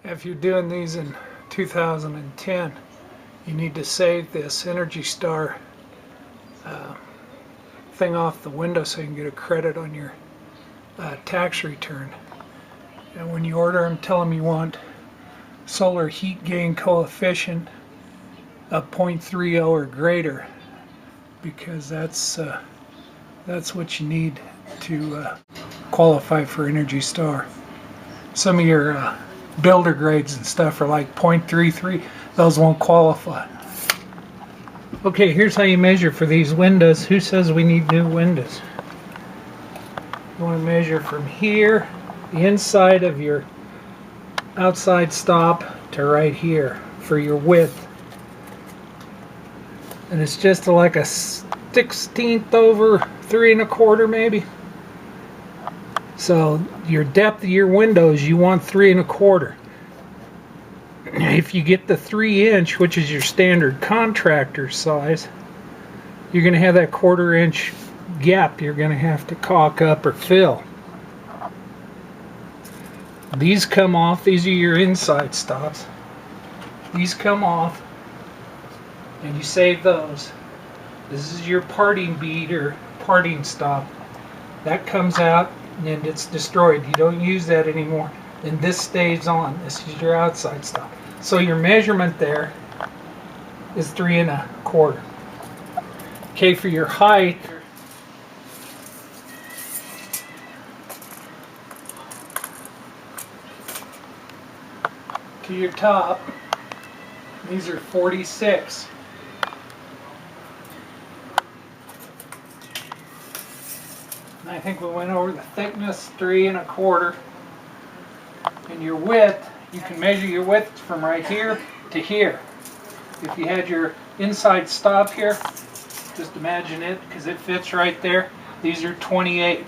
If you're doing these in 2010, you need to save this Energy Star thing off the window so you can get a credit on your tax return. And when you order them, tell them you want solar heat gain coefficient of 0.30 or greater, because that's what you need to qualify for Energy Star. Some of your builder grades and stuff are like 0.33. Those won't qualify. Okay, here's how you measure for these windows. Who says we need new windows? You want to measure from here, the inside of your outside stop, to right here for your width. And it's just like a 1/16 over 3 1/4 maybe. So your depth of your windows, you want 3 1/4. If you get the 3-inch, which is your standard contractor size, you're going to have that 1/4 inch gap you're going to have to caulk up or fill. These come off. These are your inside stops. These come off and you save those. This is your parting bead or parting stop. That comes out and it's destroyed. You don't use that anymore. And this stays on. This is your outside stop. So your measurement there is 3 1/4. Okay, for your height, to your top, these are 46. And I think we went over the thickness, 3 1/4. And your width, you can measure your width from right here to here. If you had your inside stop here, just imagine it, because it fits right there. These are 28.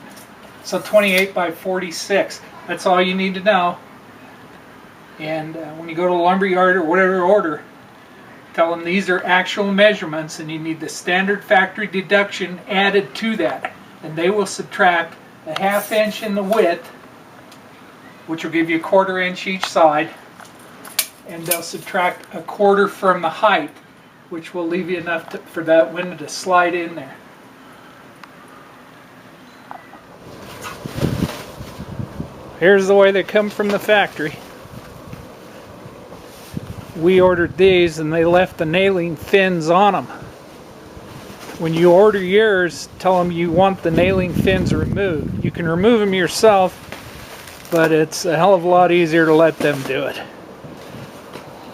So 28 by 46. That's all you need to know. And when you go to a lumberyard or whatever order, tell them these are actual measurements and you need the standard factory deduction added to that. And they will subtract a 1/2 inch in the width, which will give you a 1/4 inch each side, and they'll subtract a 1/4 from the height, which will leave you enough for that window to slide in there. Here's the way they come from the factory. We ordered these and they left the nailing fins on them. When you order yours, tell them you want the nailing fins removed. You can remove them yourself, but it's a hell of a lot easier to let them do it.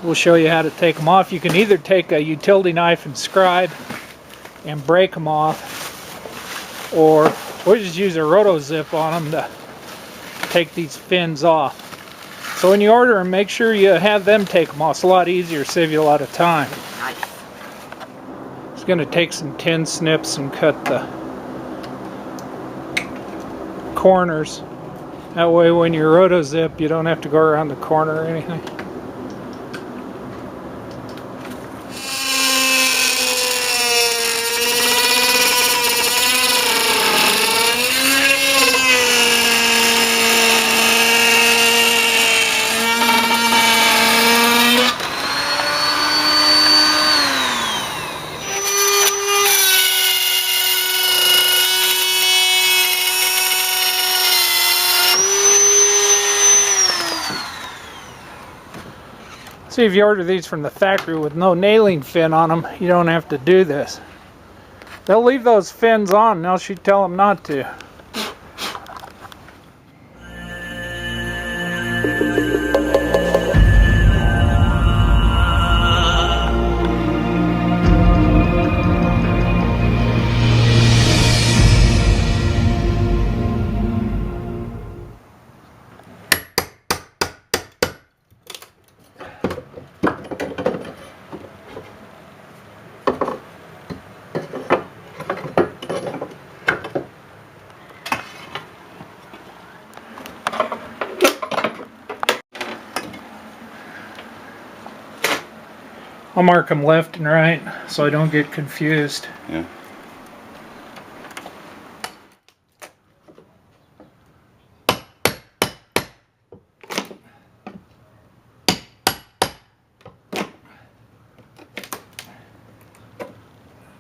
We'll show you how to take them off. You can either take a utility knife and scribe and break them off, or we'll just use a roto-zip on them to take these fins off. So when you order them, make sure you have them take them off. It's a lot easier, save you a lot of time. Nice. It's going to take some tin snips and cut the corners. That way when you roto-zip, you don't have to go around the corner or anything. See, if you order these from the factory with no nailing fin on them, you don't have to do this. They'll leave those fins on unless you tell them not to. I'll mark them left and right so I don't get confused. Yeah.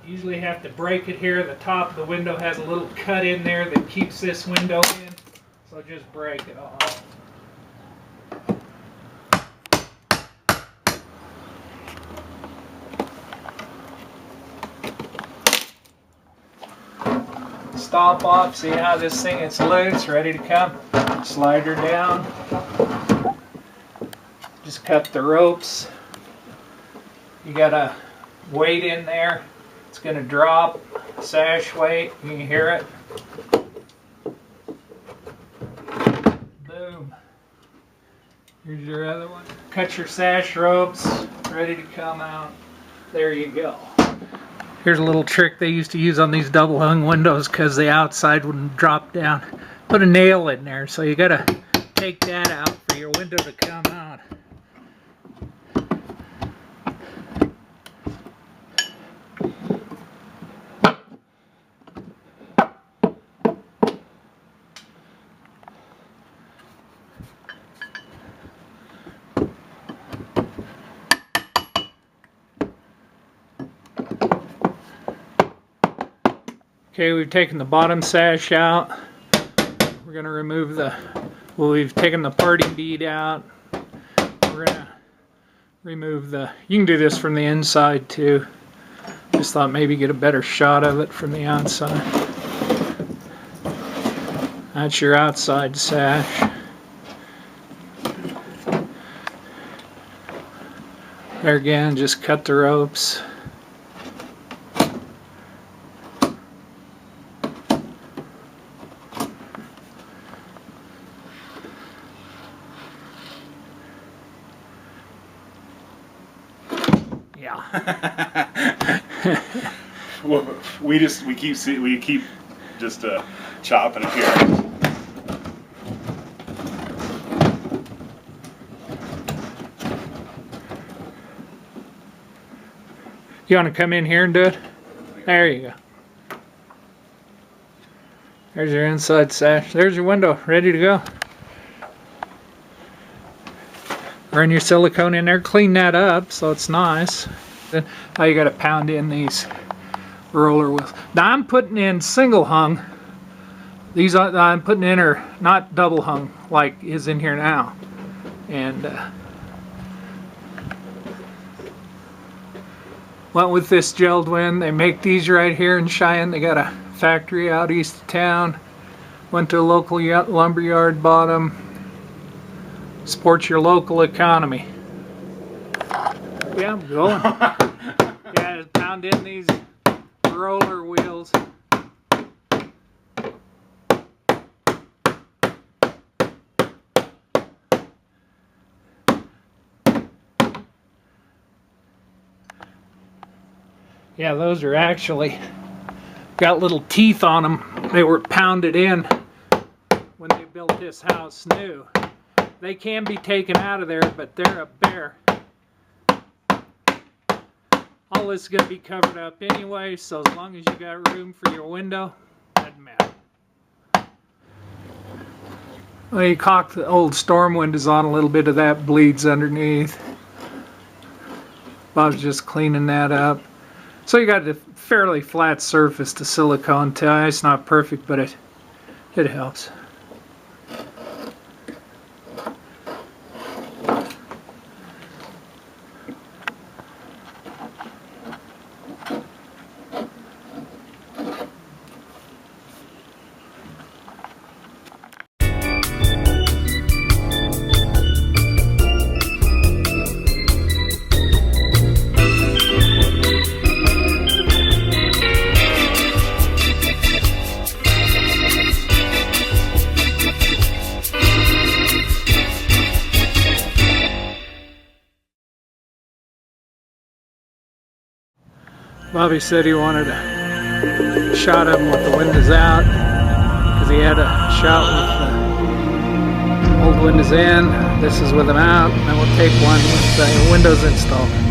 Usually have to break it here. The top of the window has a little cut in there that keeps this window in. So just break it off. Stop off, see how this thing is loose, ready to come. Slide her down. Just cut the ropes. You got a weight in there. It's going to drop, sash weight, you can hear it. Boom. Here's your other one. Cut your sash ropes, ready to come out. There you go. Here's a little trick they used to use on these double hung windows because the outside wouldn't drop down. Put a nail in there, so you got to take that out for your window to come out. Okay, we've taken the bottom sash out. We're going to remove we've taken the parting bead out. We're going to remove you can do this from the inside too. Just thought maybe get a better shot of it from the outside. That's your outside sash. There again, just cut the ropes. Yeah. Well, we keep just chopping it here. You want to come in here and do it? There you go. There's your inside sash. There's your window, ready to go. Run your silicone in there, clean that up so it's nice. Then now you got to pound in these roller wheels. Now I'm putting in single hung. These I'm putting in are not double hung like is in here now. And went with this jeld-wen. They make these right here in Cheyenne. They got a factory out east of town. Went to a local lumberyard, bought them. Support your local economy. Yeah, I'm going. Yeah, just pound in these roller wheels. Yeah, those are actually got little teeth on them. They were pounded in when they built this house new. They can be taken out of there, but they're up there. All this is going to be covered up anyway, so as long as you got room for your window, doesn't matter. Well, you caulk the old storm windows on, a little bit of that bleeds underneath. I was just cleaning that up. So you got a fairly flat surface to silicone tie. It's not perfect, but it helps. Bobby said he wanted a shot of him with the windows out because he had a shot with the old windows in. This is with them out, and then we'll take one with the windows installed.